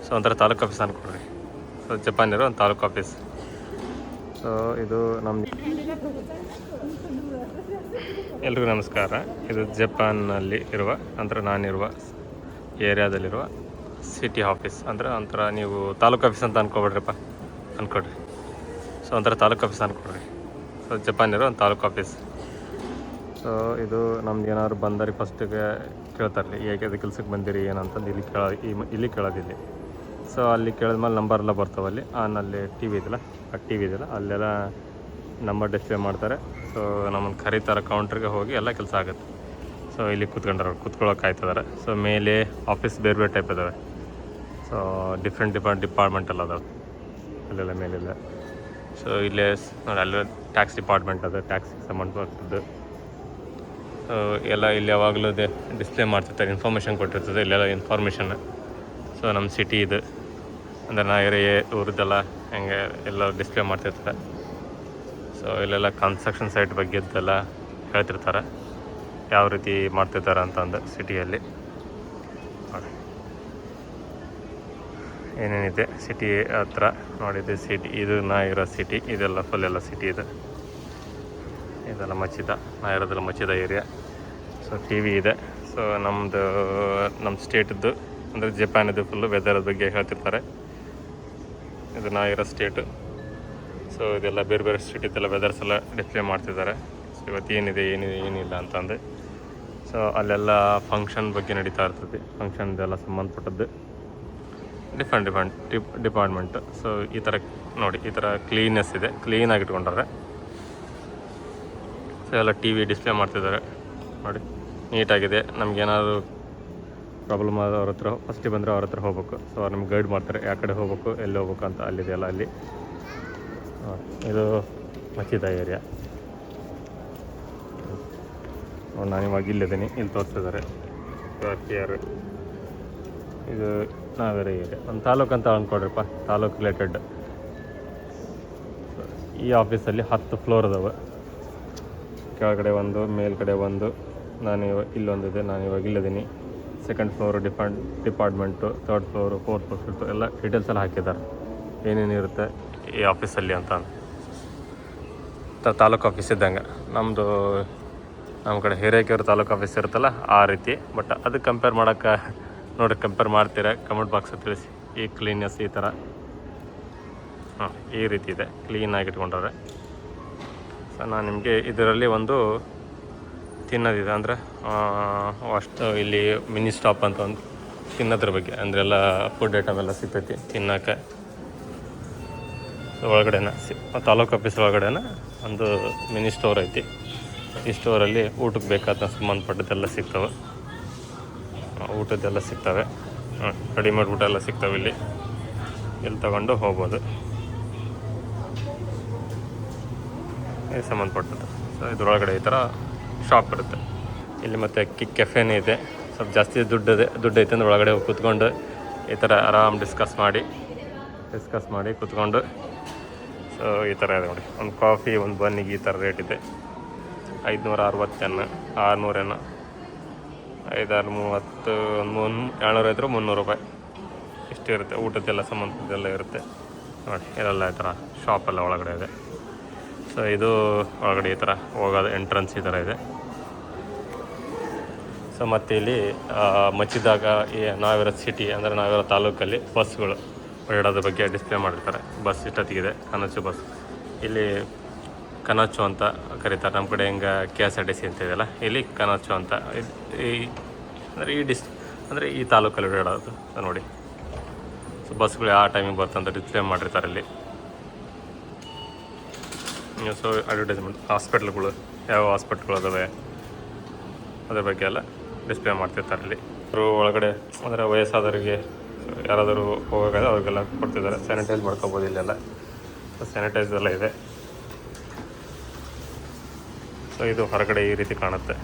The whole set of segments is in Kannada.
ಸೊ ಒಂಥರ ತಾಲೂಕು ಆಫೀಸ್ ಅಂದ್ಕೊಡ್ರಿ. ಸೊ ಜಪಾನ್ ಇರೋ ಒಂದು ತಾಲೂಕು ಆಫೀಸ್. ಸೊ ಇದು ನಮ್ಮದು. ಎಲ್ರಿಗೂ ನಮಸ್ಕಾರ. ಇದು ಜಪಾನ್ನಲ್ಲಿ ಇರುವ ಅಂದರೆ ನಾನಿರುವ ಏರಿಯಾದಲ್ಲಿರುವ ಸಿಟಿ ಆಫೀಸ್. ಅಂದರೆ ಒಂಥರ ನೀವು ತಾಲೂಕು ಆಫೀಸ್ ಅಂತ ಅಂದ್ಕೊಬೇಡ್ರಿಪ್ಪ, ಅಂದ್ಕೊಡ್ರಿ. ಸೊ ಒಂಥರ ತಾಲೂಕು ಆಫೀಸ್ ಅಂದ್ಕೊಡ್ರಿ. ಸೊ ಜಪಾನ್ ಇರೋ ಒಂದು ತಾಲೂಕು ಆಫೀಸ್. ಸೊ ಇದು ನಮ್ದು ಏನಾದ್ರು ಬಂದರೆ ಫಸ್ಟಿಗೆ ಕೇಳ್ತಾರಲಿ, ಹೇಗೆ ಕೆಲ್ಸಕ್ಕೆ ಬಂದಿರಿ ಏನಂತಂದು ಇಲ್ಲಿ ಕೇಳೋದಿಲ್ಲ. ಸೊ ಅಲ್ಲಿ ಕೇಳಿದ್ಮೇಲೆ ನಂಬರ್ ಎಲ್ಲ ಬರ್ತಾವಲ್ಲಿ. ಅಲ್ಲಿ ಟಿ ವಿ ಇದೆಯಲ್ಲ, ಆ ಟಿ ವಿ ಇದೆಯಲ್ಲ ಅಲ್ಲೆಲ್ಲ ನಂಬರ್ ಡಿಸ್ಪ್ಲೇ ಮಾಡ್ತಾರೆ. ಸೊ ನಮ್ಮನ್ನು ಕರೀತಾರೆ, ಕೌಂಟ್ರಿಗೆ ಹೋಗಿ ಎಲ್ಲ ಕೆಲಸ ಆಗುತ್ತೆ. ಸೊ ಇಲ್ಲಿ ಕೂತ್ಕೊಳ್ಳೋಕೆ ಆಯ್ತದಾರೆ. ಸೊ ಮೇಲೆ ಆಫೀಸ್ ಬೇರೆ ಬೇರೆ ಟೈಪ್ ಇದ್ದಾವೆ. ಸೊ ಡಿಫ್ರೆಂಟ್ ಡಿಪಾರ್ಟ್ಮೆಂಟ್ ಎಲ್ಲ ಅದಾವೆ ಅಲ್ಲೆಲ್ಲ ಮೇಲೆಲ್ಲ. ಸೊ ಇಲ್ಲೇ ನೋಡಿ ಅಲ್ಲಿ ಟ್ಯಾಕ್ಸ್ ಡಿಪಾರ್ಟ್ಮೆಂಟ್ ಅದು, ಟ್ಯಾಕ್ಸಿಗೆ ಸಂಬಂಧಪಟ್ಟದ್ದು ಎಲ್ಲ ಇಲ್ಲಿ ಯಾವಾಗಲೂ ಡಿಸ್ಪ್ಲೇ ಮಾಡ್ತಿರ್ತಾರೆ, ಇನ್ಫಾರ್ಮೇಷನ್ ಕೊಟ್ಟಿರ್ತದೆ ಇಲ್ಲೆಲ್ಲ ಇನ್ಫಾರ್ಮೇಷನ್. ಸೊ ನಮ್ಮ ಸಿಟಿ ಇದು ಅಂದರೆ ನಾ ಏರಿಯಾ ಊರದ್ದೆಲ್ಲ ಹೆಂಗೆ ಎಲ್ಲ ಡಿಸ್ಪ್ಲೇ ಮಾಡ್ತಿರ್ತಾರೆ. ಸೊ ಇಲ್ಲೆಲ್ಲ ಕನ್ಸ್ಟ್ರಕ್ಷನ್ ಸೈಟ್ ಬಗ್ಗೆದ್ದೆಲ್ಲ ಹೇಳ್ತಿರ್ತಾರೆ, ಯಾವ ರೀತಿ ಮಾಡ್ತಿರ್ತಾರೆ ಅಂತಂದು ಸಿಟಿಯಲ್ಲಿ. ಏನೇನಿದೆ ಸಿಟಿ ಹತ್ರ ನೋಡಿದ್ದೆ. ಸಿಟಿ ಇದು ನಾ ಇರೋ ಸಿಟಿ, ಇದೆಲ್ಲ ಫುಲ್ ಎಲ್ಲ ಸಿಟಿ ಇದೆ. ಇದೆಲ್ಲ ಮಚ್ಚಿದ, ನಾ ಇರೋದೆಲ್ಲ ಮಚ್ಚಿದ ಏರಿಯಾ. ಸೊ ಟಿ ವಿ ಇದೆ. ಸೊ ನಮ್ಮ ಸ್ಟೇಟದ್ದು ಅಂದರೆ ಜಪಾನದ್ದು ಫುಲ್ಲು ವೆದರ್ ಬಗ್ಗೆ ಹೇಳ್ತಿರ್ತಾರೆ. ಇದು ನಾ ಇರೋ ಸ್ಟೇಟು. ಸೊ ಇದೆಲ್ಲ ಬೇರೆ ಬೇರೆ ಸ್ಟೇಟಿದ್ದೆಲ್ಲ ವೆದರ್ಸ್ ಎಲ್ಲ ಡಿಸ್ಪ್ಲೇ ಮಾಡ್ತಿದ್ದಾರೆ. ಸೊ ಇವತ್ತು ಏನಿಲ್ಲ ಅಂತಂದು. ಸೊ ಅಲ್ಲೆಲ್ಲ ಫಂಕ್ಷನ್ ಬಗ್ಗೆ ನಡೀತಾ ಇರ್ತದೆ, ಫಂಕ್ಷನ್ದೆಲ್ಲ ಸಂಬಂಧಪಟ್ಟದ್ದು ಡಿಫ್ರೆಂಟ್ ಡಿಪಾರ್ಟ್ಮೆಂಟು. ಸೊ ಈ ಥರ ನೋಡಿ, ಈ ಥರ ಕ್ಲೀನ್ನೆಸ್ ಇದೆ, ಕ್ಲೀನಾಗಿ ಇಟ್ಕೊಂಡಾರೆ. ಸೊ ಎಲ್ಲ ಟಿ ವಿ ಡಿಸ್ಪ್ಲೇ ಮಾಡ್ತಿದ್ದಾರೆ ನೋಡಿ, ನೀಟಾಗಿದೆ. ನಮಗೇನಾದ್ರು ಪ್ರಾಬ್ಲಮ್ ಆದ ಅವ್ರ ಹತ್ರ ಫಸ್ಟಿಗೆ ಬಂದರೆ ಅವ್ರ ಹತ್ರ ಹೋಗ್ಬೇಕು. ಸೊ ಅವ್ರು ನಮ್ಗೆ ಗೈಡ್ ಮಾಡ್ತಾರೆ, ಯಾವ ಕಡೆ ಹೋಗ್ಬೇಕು, ಎಲ್ಲಿ ಹೋಗ್ಬೇಕು ಅಂತ. ಅಲ್ಲಿದೆಯಲ್ಲ ಅಲ್ಲಿ. ಇದು ಮಚ್ಚಿದ ಏರಿಯಾ. ನಾನು ಇವಾಗ ಇಲ್ಲಿದ್ದೀನಿ, ಇಲ್ಲಿ ತೋರಿಸ್ತಿದ್ದಾರೆ ಕೇರ್. ಇದು ನಾವೇರೆ ಏರಿಯಾ, ಒಂದು ತಾಲೂಕು ಅಂತ ಅಂದ್ಕೊಡ್ರಿಪ್ಪ, ತಾಲೂಕು ರಿಲೇಟೆಡ್. ಈ ಆಫೀಸಲ್ಲಿ 10 ಫ್ಲೋರ್ ಅದಾವೆ. ಕೆಳಗಡೆ ಒಂದು, ಮೇಲ್ಗಡೆ ಒಂದು, ಇಲ್ಲೊಂದಿದೆ, ನಾನು ಇವಾಗ ಇಲ್ಲಿದ್ದೀನಿ. Second floor department, third floor, fourth floor ಎಲ್ಲ ಡೀಟೇಲ್ಸ್ ಎಲ್ಲ ಹಾಕಿದ್ದಾರೆ, ಏನೇನಿರುತ್ತೆ ಈ ಆಫೀಸಲ್ಲಿ ಅಂತ. ತಾಲೂಕು ಆಫೀಸ್ ಇದ್ದಂಗೆ ನಮ್ಮ ಕಡೆ ಹಿರೇಕೆರೆ ತಾಲೂಕು ಆಫೀಸ್ ಇರುತ್ತಲ್ಲ ಆ ರೀತಿ. ಬಟ್ ಅದು ಕಂಪೇರ್ ಮಾಡೋಕ್ಕೆ ನೋಡಿ, ಕಂಪೇರ್ ಮಾಡ್ತೀರಾ ಕಮೆಂಟ್ ಬಾಕ್ಸ್ ತಿಳಿಸಿ. ಈ ಕ್ಲೀನ್ನೆಸ್ ಈ ಥರ ಈ ರೀತಿ ಇದೆ, ಕ್ಲೀನಾಗಿ ಇಟ್ಕೊಂಡ್ರೆ. ಸೊ ನಾನು ನಿಮಗೆ ಇದರಲ್ಲಿ ಒಂದು ತಿನ್ನೋದಿದೆ, ಅಂದರೆ ಅಷ್ಟು ಇಲ್ಲಿ ಮಿನಿ ಸ್ಟಾಪ್ ಅಂತ ಒಂದು ತಿನ್ನೋದ್ರ ಬಗ್ಗೆ, ಅಂದರೆ ಎಲ್ಲ ಫುಡ್ ಐಟಮ್ ಎಲ್ಲ ಸಿಗ್ತೈತಿ ತಿನ್ನೋಕ್ಕೆ. ಒಳಗಡೆನ ತಾಲೂಕು ಆಫೀಸ್ ಒಳಗಡೆನ ಒಂದು ಮಿನಿ ಸ್ಟೋರ್ ಐತಿ. ಈ ಸ್ಟೋರಲ್ಲಿ ಊಟಕ್ಕೆ ಬೇಕಾದ ಸಂಬಂಧಪಟ್ಟದ್ದೆಲ್ಲ ಸಿಗ್ತವೆ, ಊಟದ್ದೆಲ್ಲ ಸಿಗ್ತವೆ, ರೆಡಿಮೇಡ್ ಊಟ ಎಲ್ಲ ಸಿಗ್ತವೆ ಇಲ್ಲಿ ತೊಗೊಂಡು ಹೋಗ್ಬೋದು, ಇದು ಸಂಬಂಧಪಟ್ಟದ್ದು. ಸೊ ಇದ್ರೊಳಗಡೆ ಈ ಥರ ಶಾಪ್ ಇರುತ್ತೆ ಇಲ್ಲಿ. ಮತ್ತು ಕೆಫೆನೇ ಇದೆ. ಸ್ವಲ್ಪ ಜಾಸ್ತಿ ದುಡ್ಡು ಐತೆ ಅಂದರೆ ಒಳಗಡೆ ಕೂತ್ಕೊಂಡು ಈ ಥರ ಆರಾಮ್ ಡಿಸ್ಕಸ್ ಮಾಡಿ ಕೂತ್ಕೊಂಡು. ಸೊ ಈ ಥರ ಇದೆ ನೋಡಿ, ಒಂದು ಕಾಫಿ ಒಂದು ಬನ್ನಿಗೆ ಈ ಥರ ರೇಟ್ ಇದೆ. 560 600 530 750 300 ರೂಪಾಯಿ ಇಷ್ಟು ಇರುತ್ತೆ. ಊಟದ್ದೆಲ್ಲ ಸಂಬಂಧದ್ದೆಲ್ಲ ಇರುತ್ತೆ ನೋಡಿ. ಇಲ್ಲೆಲ್ಲ ಈ ಥರ ಶಾಪೆಲ್ಲ ಒಳಗಡೆ ಇದೆ. ಸೊ ಇದು ಒಳಗಡೆ ಈ ಥರ ಹೋಗೋದು ಎಂಟ್ರೆನ್ಸ್ ಈ ಥರ ಇದೆ. ಸೊ ಮತ್ತು ಇಲ್ಲಿ ಮಚ್ಚಿದಾಗ ನಾವಿರೋ ಸಿಟಿ ಅಂದರೆ ನಾವಿರೋ ತಾಲೂಕಲ್ಲಿ ಬಸ್ಗಳು ಓಡಾಡೋದ್ರ ಬಗ್ಗೆ ಡಿಸ್ಪ್ಲೇ ಮಾಡಿರ್ತಾರೆ. ಬಸ್ ಇಷ್ಟೊತ್ತಿಗಿದೆ, ಕನಚು ಬಸ್. ಇಲ್ಲಿ ಕನಚು ಅಂತ ಕರೀತಾರೆ. ನಮ್ಮ ಕಡೆ ಹೆಂಗೆ KSRTC ಅಂತ ಇದೆಯಲ್ಲ, ಇಲ್ಲಿ ಕನಚು ಅಂತ. ಅಂದರೆ ಈ ತಾಲೂಕಲ್ಲಿ ಓಡಾಡೋದು ನೋಡಿ. ಸೊ ಬಸ್ಗಳು ಯಾವ ಟೈಮಿಗೆ ಬರ್ತಂತ ಡಿಸ್ಪ್ಲೇ ಮಾಡಿರ್ತಾರೆ ಇಲ್ಲಿ. ಸೊ ಅಡ್ವರ್ಟೈಸ್ಮೆಂಟ್, ಹಾಸ್ಪಿಟ್ಲ್ಗಳು ಯಾವ ಹಾಸ್ಪಿಟ್ಲ್ಗಳು ಅದಾವೆ ಅದ್ರ ಬಗ್ಗೆ ಎಲ್ಲ ಡಿಸ್ಪ್ಲೇ ಮಾಡ್ತಿರ್ತಾರೆ ಇಲ್ಲಿ. ಅವರು ಒಳಗಡೆ ಅಂದರೆ ವಯಸ್ಸಾದವರಿಗೆ ಯಾರಾದರೂ ಹೋಗೋಕ್ಕಾಗ ಅವ್ರಿಗೆಲ್ಲ ಕೊಡ್ತಿದ್ದಾರೆ. ಸ್ಯಾನಿಟೈಸ್ ಮಾಡ್ಕೋಬೋದು ಇಲ್ಲೆಲ್ಲ. ಸ್ಯಾನಿಟೈಸ್ ಎಲ್ಲ ಇದೆ. ಸೊ ಇದು ಹೊರಗಡೆ ಈ ರೀತಿ ಕಾಣುತ್ತೆ.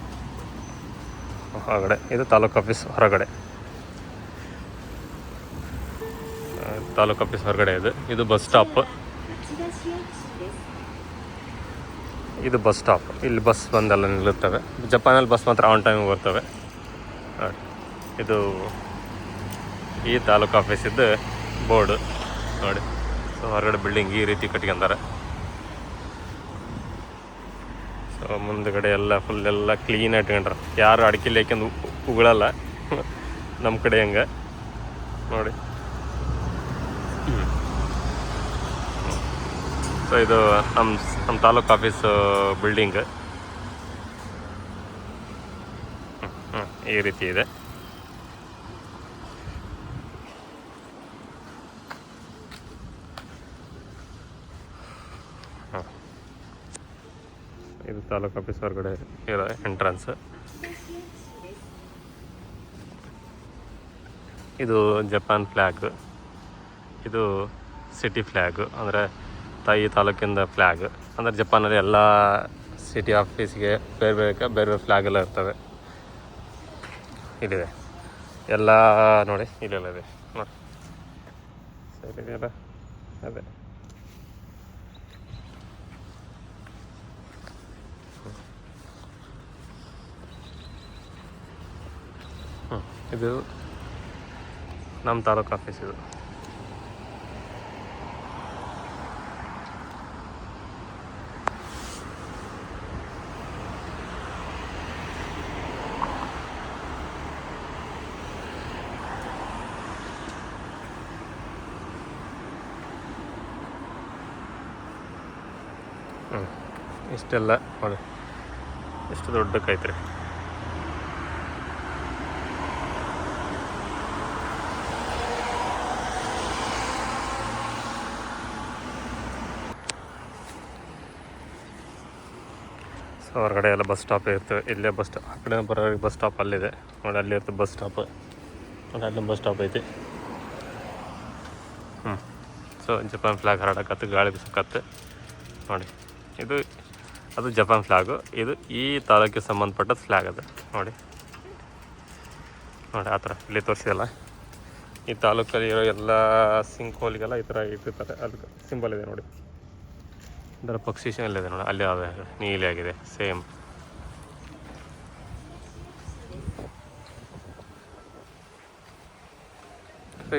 ಹೊರಗಡೆ ಇದು ತಾಲೂಕು ಆಫೀಸ್ ಹೊರಗಡೆ, ತಾಲೂಕು ಆಫೀಸ್ ಹೊರಗಡೆ ಇದು ಬಸ್ ಸ್ಟಾಪ್. ಇದು ಬಸ್ ಸ್ಟಾಪ್. ಇಲ್ಲಿ ಬಸ್ ಬಂದೆಲ್ಲ ನಿಲ್ಲುತ್ತವೆ. ಜಪಾನಲ್ಲಿ ಬಸ್ ಮಾತ್ರ ಆನ್ ಟೈಮಿಗೆ ಬರ್ತವೆ. ಇದು ಈ ತಾಲೂಕು ಆಫೀಸಿದ್ದು ಬೋರ್ಡು ನೋಡಿ. ಸೊ ಹೊರಗಡೆ ಬಿಲ್ಡಿಂಗ್ ಈ ರೀತಿ ಕಟ್ಕೊಂತಾರೆ. ಸೊ ಮುಂದುಗಡೆ ಎಲ್ಲ ಫುಲ್ ಎಲ್ಲ ಕ್ಲೀನ್ ಇಟ್ಕೊಂಡ್ರೆ, ಯಾರು ಅಡಿಕೆಲಿ ಹಾಕ್ಯಂದು ಉಗುಳಲ್ಲ ನಮ್ಮ ಕಡೆ ಹಂಗೆ ನೋಡಿ. ಸೊ ಇದು ನಮ್ಮ ತಾಲೂಕು ಆಫೀಸು ಬಿಲ್ಡಿಂಗ್ ಈ ರೀತಿ ಇದೆ. ಇದು ತಾಲೂಕು ಆಫೀಸ್ ಹೊರಗಡೆ ಇರೋ ಎಂಟ್ರೆನ್ಸ್. ಇದು ಜಪಾನ್ ಫ್ಲ್ಯಾಗ್, ಇದು ಸಿಟಿ ಫ್ಲ್ಯಾಗು, ಅಂದರೆ ತಾಯಿ ತಾಲೂಕಿಂದ ಫ್ಲ್ಯಾಗ್. ಅಂದರೆ ಜಪಾನಲ್ಲಿ ಎಲ್ಲ ಸಿಟಿ ಆಫೀಸ್ಗೆ ಬೇರೆ ಬೇರೆ ಫ್ಲ್ಯಾಗ್ ಎಲ್ಲ ಇರ್ತವೆ. ಇಲ್ಲಿದೆ ಎಲ್ಲ ನೋಡಿ, ಇಲ್ಲೆಲ್ಲ ಇದೆ ನೋಡಿ, ಸರಿ ಇದೆಯಲ್ಲ ಅದೇ. ಇದು ನಮ್ಮ ತಾಲೂಕು ಆಫೀಸ್ ಇದು. ಇಷ್ಟೆಲ್ಲ ನೋಡಿ, ಎಷ್ಟು ದೊಡ್ಡಕ್ಕೈತ್ರಿ. ಸೊ ಹೊರಗಡೆ ಎಲ್ಲ ಬಸ್ ಸ್ಟಾಪ್ ಇರ್ತವೆ. ಇಲ್ಲೇ ಬಸ್ ಸ್ಟಾಪ್, ಆ ಕಡೆ ಬರೋ ಬಸ್ ಸ್ಟಾಪ್ ಅಲ್ಲಿದೆ ನೋಡಿ, ಅಲ್ಲಿ ಇರ್ತದೆ ಬಸ್ ಸ್ಟಾಪ್ ನೋಡಿ, ಅಲ್ಲಿ ಬಸ್ ಸ್ಟಾಪ್ ಐತಿ. ಸೊ ಜಪಾನ್ ಫ್ಲ್ಯಾಗ್ ಹರಡಕತ್ತು, ಗಾಳಿ ಬಿಸಕತ್ತೆ ನೋಡಿ. ಇದು ಅದು ಜಪಾನ್ ಫ್ಲ್ಯಾಗು, ಇದು ಈ ತಾಲೂಕಿಗೆ ಸಂಬಂಧಪಟ್ಟ ಫ್ಲ್ಯಾಗ್ ಅದು ನೋಡಿ. ನೋಡಿ ಆ ಥರ ಇಲ್ಲಿ ತೋರಿಸಿದಲ್ಲ, ಈ ತಾಲೂಕಲ್ಲಿ ಇರೋ ಎಲ್ಲ ಸಿಂಕ್ ಹೋಲಿಗೆಲ್ಲ ಈ ಥರ ಇಟ್ಟಿರ್ತಾರೆ. ಅದಕ್ಕೆ ಸಿಂಬಲ್ ಇದೆ ನೋಡಿ, ಇದರ ಪಕ್ಷಿ ಇದೆ ನೋಡಿ, ಅಲ್ಲಿ ಅದೇ ನೀಲಿ ಆಗಿದೆ ಸೇಮ್.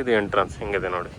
ಇದು ಎಂಟ್ರನ್ಸ್ ಹಿಂಗಿದೆ ನೋಡಿ.